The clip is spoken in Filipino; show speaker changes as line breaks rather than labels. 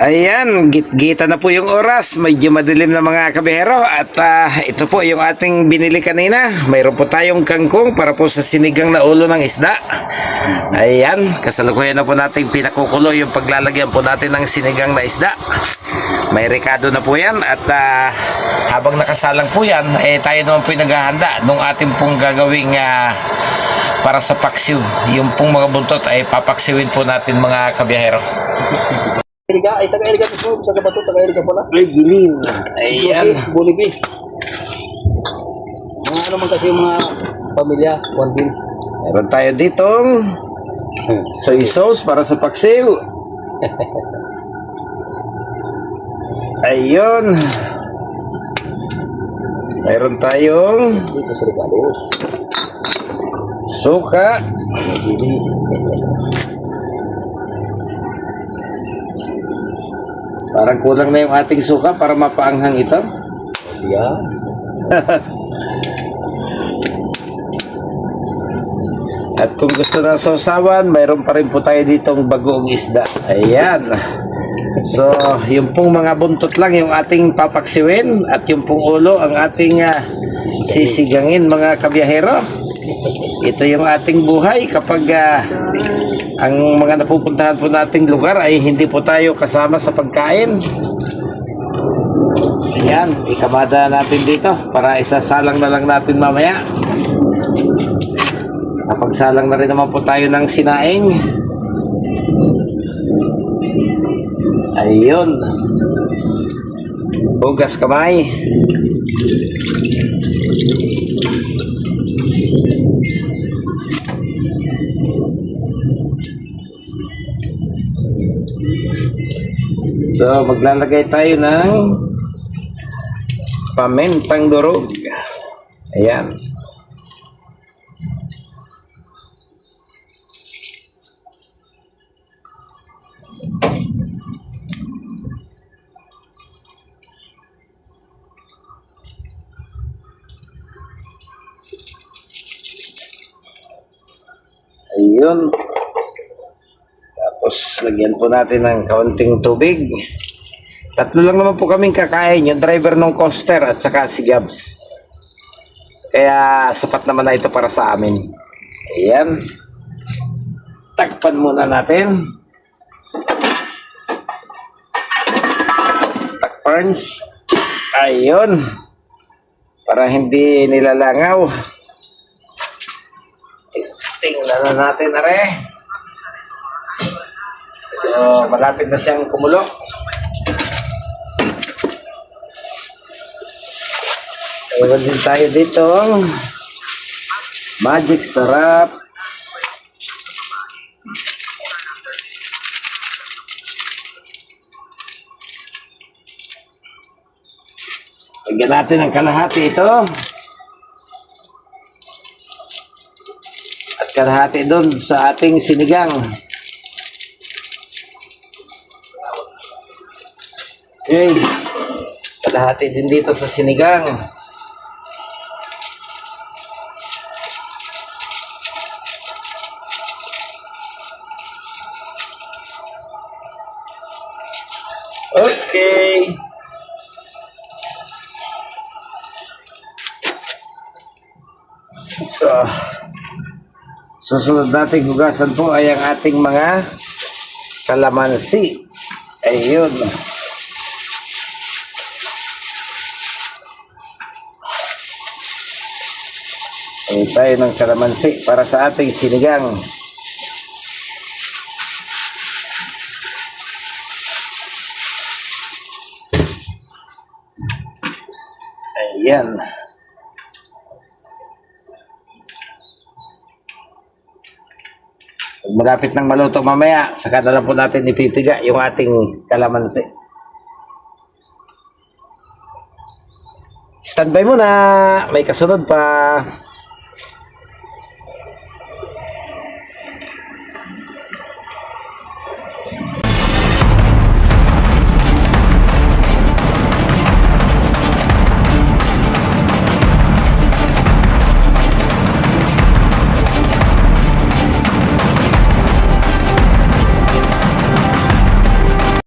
Ayan, git-gita na po yung oras. Medyo madilim na mga kabihero. At ito po yung ating binili kanina. Mayroon po tayong kangkong para po sa sinigang na ulo ng isda. Ayan, kasalukuyan na po natin pinakukulo yung paglalagyan po natin ng sinigang na isda. May rekado na po yan. At habang nakasalang po yan, tayo naman po yung naghahanda nung ating pong gagawing para sa paksiw. Yung pong mga buntot ay papaksiwin po natin mga kabihero.
Iriga, ay taga-iriga po sa Gabato, taga-iriga po na.
Ay, giling. Ayan.
Bulibi. Mga ano man kasi yung mga pamilya, one din.
Meron tayo ditong soy sauce para sa paksiw. Ayun. Meron tayong
Dito sa Regalos.
suka.
Sili.
Parang kulang na yung ating suka para mapaanghang ito.
Yan.
At kung gusto ng sausawan, mayroon pa rin po tayo ditong bagoong isda. Ayan. So, yung pong mga buntot lang yung ating papaksiwin at yung pong ulo ang ating sisigangin mga kabiyahero. Ito yung ating buhay kapag ang mga napupuntahan po nating lugar ay hindi po tayo kasama sa pagkain. Ayan, ikamada natin dito para isasalang na lang natin mamaya. Napagsalang na rin naman po tayo ng sinaing. Ayun. Hugas kamay. So, maglalagay tayo ng pamentang durog. Ayan. Ayun. Tapos, lagyan po natin ng kaunting tubig. Tatlo lang naman po kaming kakain. Yung driver ng coaster at saka si Gabs. Kaya, sapat naman na ito para sa amin. Ayan. Takpan muna natin. Takpans. Ayun. Para hindi nilalangaw. Tingnan na natin na rin. So, malapit na siyang kumulo. Ewan din tayo dito. Magic sarap. Lagyan natin ang kalahati ito. At kalahati doon sa ating sinigang. Okay. Kalahati din dito sa sinigang. Okay. So, susunod nating hugasan po ay ang ating mga kalamansi. Ayun. Ay tayo ng kalamansi para sa ating sinigang. Ayan. Pag malapit ng maluto mamaya, saka na lang po natin ipipiga yung ating kalamansi. Standby muna, may kasunod pa.